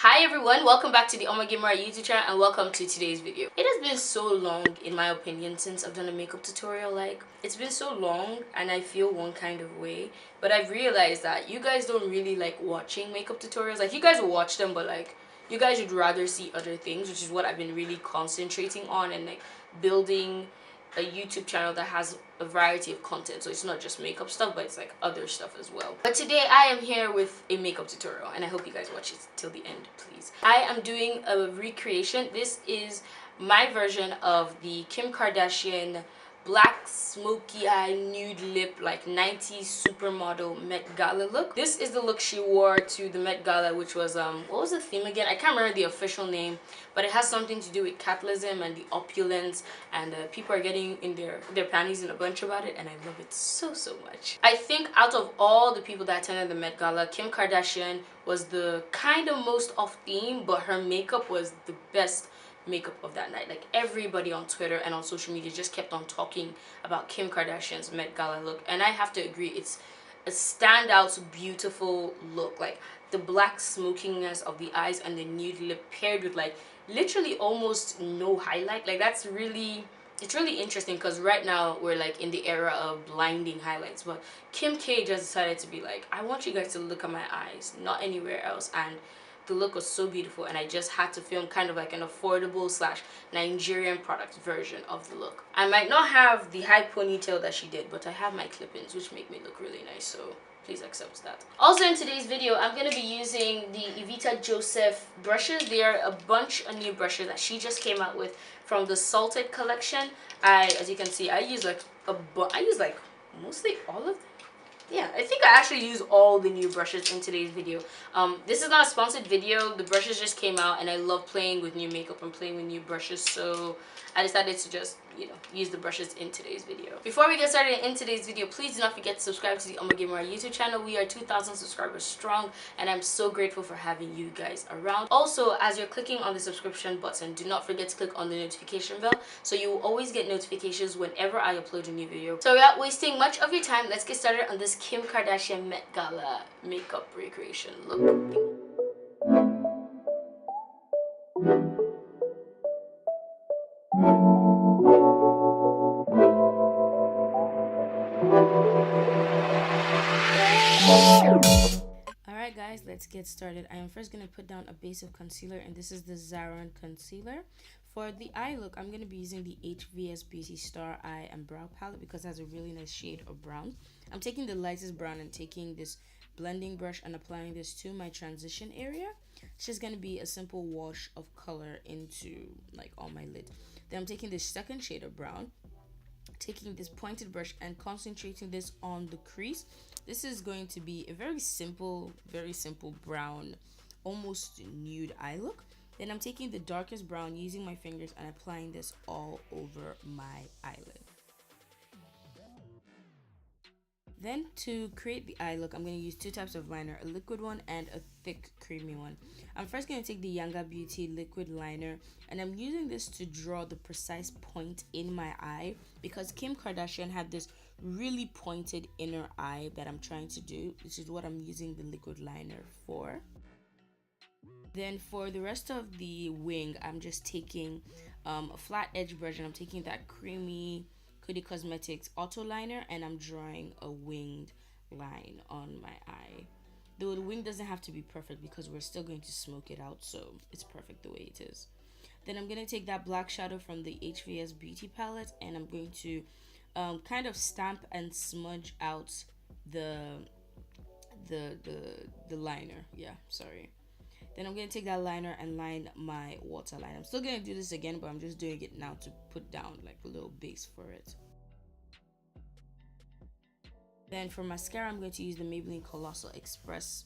Hi everyone, welcome back to the OmogeMuRa YouTube channel and welcome to today's video. It has been so long, in my opinion, since I've done a makeup tutorial. It's been so long and I feel one kind of way, but I've realized that you guys don't really like watching makeup tutorials. Like, you guys will watch them, but like, you guys would rather see other things, which is what I've been really concentrating on, and like building a YouTube channel that has a variety of content. So it's not just makeup stuff, but it's like other stuff as well. But today I am here with a makeup tutorial and I hope you guys watch it till the end, please. I am doing a recreation. This is my version of the Kim Kardashian black smoky eye nude lip, like 90s supermodel Met Gala look. This is the look she wore to the Met Gala, which was what was the theme again? I can't remember the official name, but it has something to do with capitalism and the opulence, and people are getting in their panties in a bunch about it, and I love it so much. I think out of all the people that attended the Met Gala, Kim Kardashian was the kind of most off theme, but her makeup was the best makeup of that night. Like, everybody on Twitter and on social media just kept on talking about Kim Kardashian's Met Gala look, and I have to agree, it's a standout beautiful look. Like, the black smokiness of the eyes and the nude lip paired with like literally almost no highlight. Like, that's really, it's really interesting because right now we're like in the era of blinding highlights, but Kim K just decided to be like, I want you guys to look at my eyes, not anywhere else. And the look was so beautiful, and I just had to film kind of like an affordable slash Nigerian product version of the look. I might not have the high ponytail that she did, but I have my clip-ins, which make me look really nice, so please accept that. Also, in today's video, I'm going to be using the Evita Joseph brushes. They are a bunch of new brushes that she just came out with from the Salted collection. As you can see, I use like mostly all of them. Yeah, I think I actually use all the new brushes in today's video. This is not a sponsored video. The brushes just came out and I love playing with new makeup and playing with new brushes, so I decided to just, use the brushes in today's video. Before we get started in today's video, please do not forget to subscribe to the OmogeMuRa YouTube channel. We are 2,000 subscribers strong, and I'm so grateful for having you guys around. Also, as you're clicking on the subscription button, do not forget to click on the notification bell so you will always get notifications whenever I upload a new video. So without wasting much of your time, let's get started on this Kim Kardashian Met Gala makeup recreation look. Alright guys, let's get started. I am first going to put down a base of concealer, and this is the Zaron concealer. For the eye look, I'm going to be using the HVS Beauty Star Eye and Brow Palette because it has a really nice shade of brown. I'm taking the lightest brown and taking this blending brush and applying this to my transition area. It's just going to be a simple wash of color into like on my lid. Then I'm taking this second shade of brown, taking this pointed brush and concentrating this on the crease. This is going to be a very simple brown, almost nude eye look. Then I'm taking the darkest brown, using my fingers and applying this all over my eyelid. Then to create the eye look, I'm going to use two types of liner, a liquid one and a thick creamy one. I'm first going to take the Yanga Beauty liquid liner, and I'm using this to draw the precise point in my eye because Kim Kardashian had this really pointed inner eye that I'm trying to do. This is what I'm using the liquid liner for. Then for the rest of the wing, I'm just taking a flat edge brush, and I'm taking that creamy Cody Cosmetics auto liner, and I'm drawing a winged line on my eye. Though the wing doesn't have to be perfect because we're still going to smoke it out, so it's perfect the way it is. Then I'm going to take that black shadow from the HVS Beauty palette, and I'm going to kind of stamp and smudge out the liner. Yeah, sorry. Then I'm going to take that liner and line my waterline. I'm still going to do this again, but I'm just doing it now to put down like a little base for it. Then for mascara, I'm going to use the Maybelline Colossal Express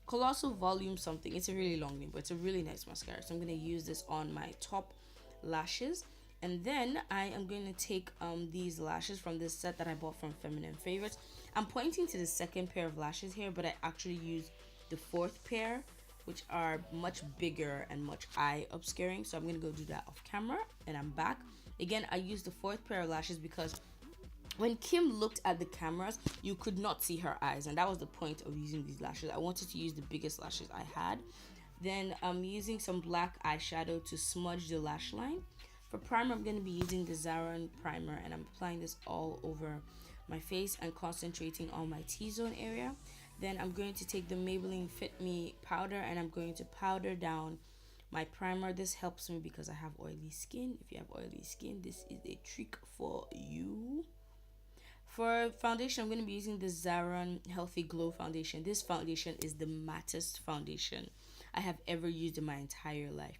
Colossal Volume something. It's a really long name, but it's a really nice mascara. So I'm going to use this on my top lashes. And then I am going to take these lashes from this set that I bought from Feminine Favorites. I'm pointing to the second pair of lashes here, but I actually used the fourth pair, which are much bigger and much eye obscuring. So I'm going to go do that off camera, and I'm back. Again, I used the fourth pair of lashes because when Kim looked at the cameras, you could not see her eyes, and that was the point of using these lashes. I wanted to use the biggest lashes I had. Then I'm using some black eyeshadow to smudge the lash line. For primer, I'm going to be using the Zaron primer, and I'm applying this all over my face and concentrating on my T-zone area. Then I'm going to take the Maybelline Fit Me powder, and I'm going to powder down my primer. This helps me because I have oily skin. If you have oily skin, this is a trick for you. For foundation, I'm going to be using the Zaron Healthy Glow foundation. This foundation is the mattest foundation I have ever used in my entire life,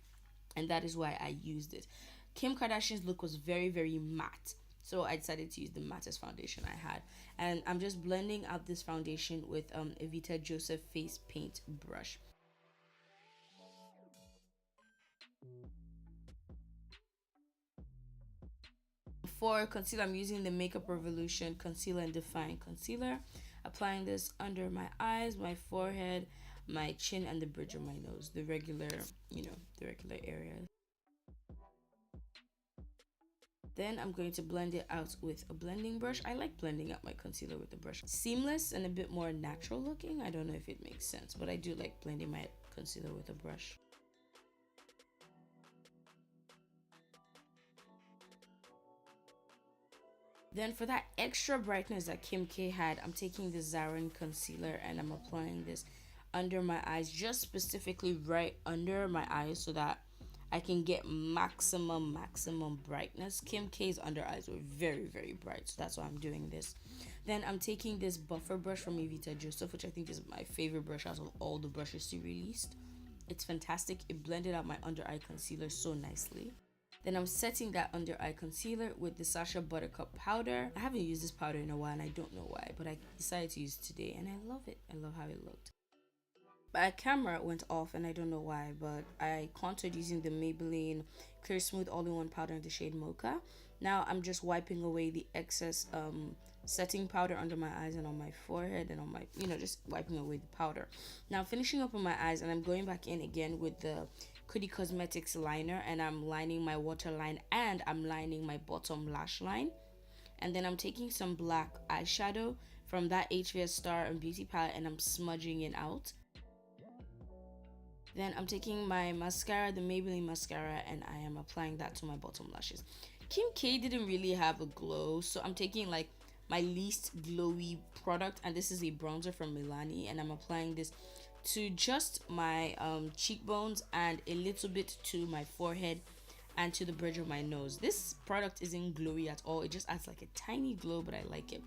and that is why I used it. Kim Kardashian's look was very, very matte, so I decided to use the mattest foundation I had. And I'm just blending out this foundation with a Vita Joseph face paint brush. For concealer, I'm using the Makeup Revolution Concealer and Define Concealer. Applying this under my eyes, my forehead, my chin, and the bridge of my nose. The regular, the regular areas. Then I'm going to blend it out with a blending brush. I like blending out my concealer with the brush. Seamless and a bit more natural looking. I don't know if it makes sense, but I do like blending my concealer with a brush. Then for that extra brightness that Kim K had, I'm taking the Zaron concealer and I'm applying this under my eyes, just specifically right under my eyes, so that I can get maximum brightness. Kim K's under eyes were very, very bright, so that's why I'm doing this. Then I'm taking this buffer brush from Vita Joseph, which I think is my favorite brush out of all the brushes she released. It's fantastic. It blended out my under eye concealer so nicely. Then I'm setting that under eye concealer with the Sacha Buttercup powder. I haven't used this powder in a while and I don't know why, but I decided to use it today and I love it. I love how it looked. My camera went off and I don't know why, but I contoured using the Maybelline Clear Smooth All-in-One powder in the shade Mocha. Now I'm just wiping away the excess setting powder under my eyes and on my forehead and on my, just wiping away the powder. Now finishing up on my eyes, and I'm going back in again with the Cookie Cosmetics liner, and I'm lining my waterline and I'm lining my bottom lash line. And then I'm taking some black eyeshadow from that HVS Star and Beauty palette and I'm smudging it out. Then I'm taking my mascara, the Maybelline mascara, and I am applying that to my bottom lashes. Kim K didn't really have a glow, so I'm taking like my least glowy product, and this is a bronzer from Milani, and I'm applying this to just my cheekbones and a little bit to my forehead and to the bridge of my nose. This product isn't glowy at all. It just adds like a tiny glow, but I like it.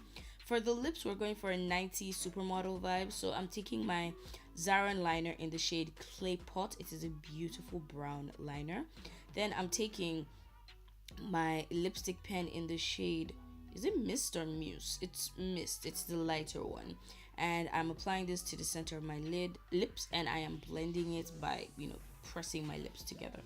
For the lips, we're going for a 90s supermodel vibe. So I'm taking my Zaron liner in the shade Clay Pot. It is a beautiful brown liner. Then I'm taking my lipstick pen in the shade, is it Mist or Muse? It's Mist. It's the lighter one. And I'm applying this to the center of my lips, and I am blending it by, pressing my lips together.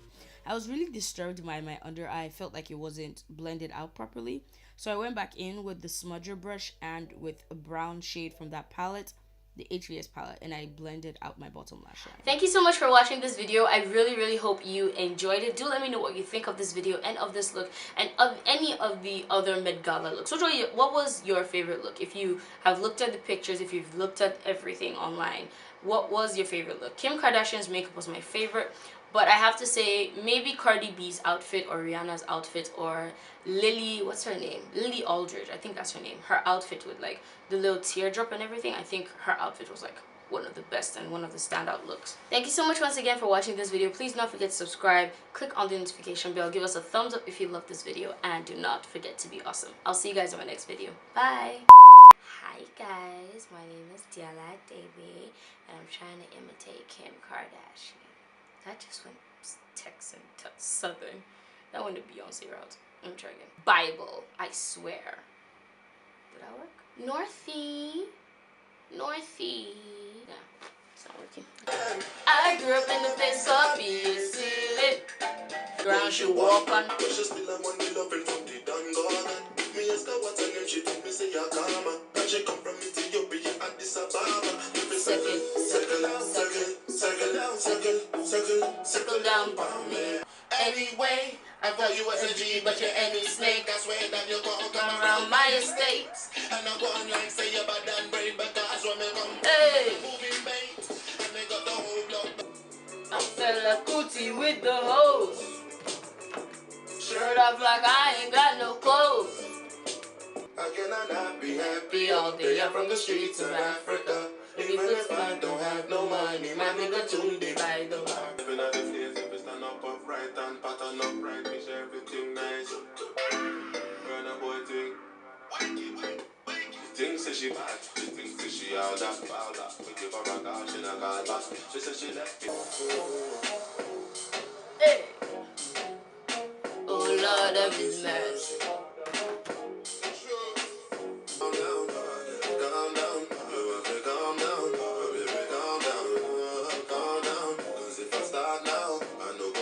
I was really disturbed by my under eye. I felt like it wasn't blended out properly. So I went back in with the smudger brush and with a brown shade from that palette, the HVS palette, and I blended out my bottom lash line. Thank you so much for watching this video. I really hope you enjoyed it. Do let me know what you think of this video and of this look and of any of the other Met Gala looks. What was your favorite look? If you have looked at the pictures, if you've looked at everything online, what was your favorite look? Kim Kardashian's makeup was my favorite, but I have to say maybe Cardi B's outfit or Rihanna's outfit or Lily, what's her name? Lily Aldridge, I think that's her name. Her outfit with like the little teardrop and everything, I think her outfit was like one of the best and one of the standout looks. Thank you so much once again for watching this video. Please do not forget to subscribe, click on the notification bell, give us a thumbs up if you love this video, and do not forget to be awesome. I'll see you guys in my next video. Bye! Hi guys, my name is Gala Davy, and I'm trying to imitate Kim Kardashian. That just went Texan, Southern. That went to Beyonce route. Let me try again. Bible, I swear. Did that work? Northy. Yeah, it's not working. I grew up in the place of peace. Ground she walk on. She still a money loving from the Dungarden. Me ask her what's her name, she told me say Yakama. And she come from Ethiopia and Addis Ababa. Circle down for me. Anyway, I thought you was a G, but you're any snake. I swear that you're gonna come around my estate. And I'm going like say you're bad and brave, but that's when me come. Hey! Moving bait, and they got the whole block. I sell a coochie with the hose. Shirt off like I ain't got no clothes. How can I not be happy All day I'm from the streets of Africa. Even if I don't have no money, my nigga tuned in by the bar. Living at the place, if it's stand up upright and pattern upright, make sure everything nice. Run a boy thing. She thinks that she bad, she thinks that she all that. We give her a call, she not call back. She said she left it. Hey. Oh Lord of His mercy. Calm down, calm down, calm down, calm down, calm down. 'Cause if I start now, I know go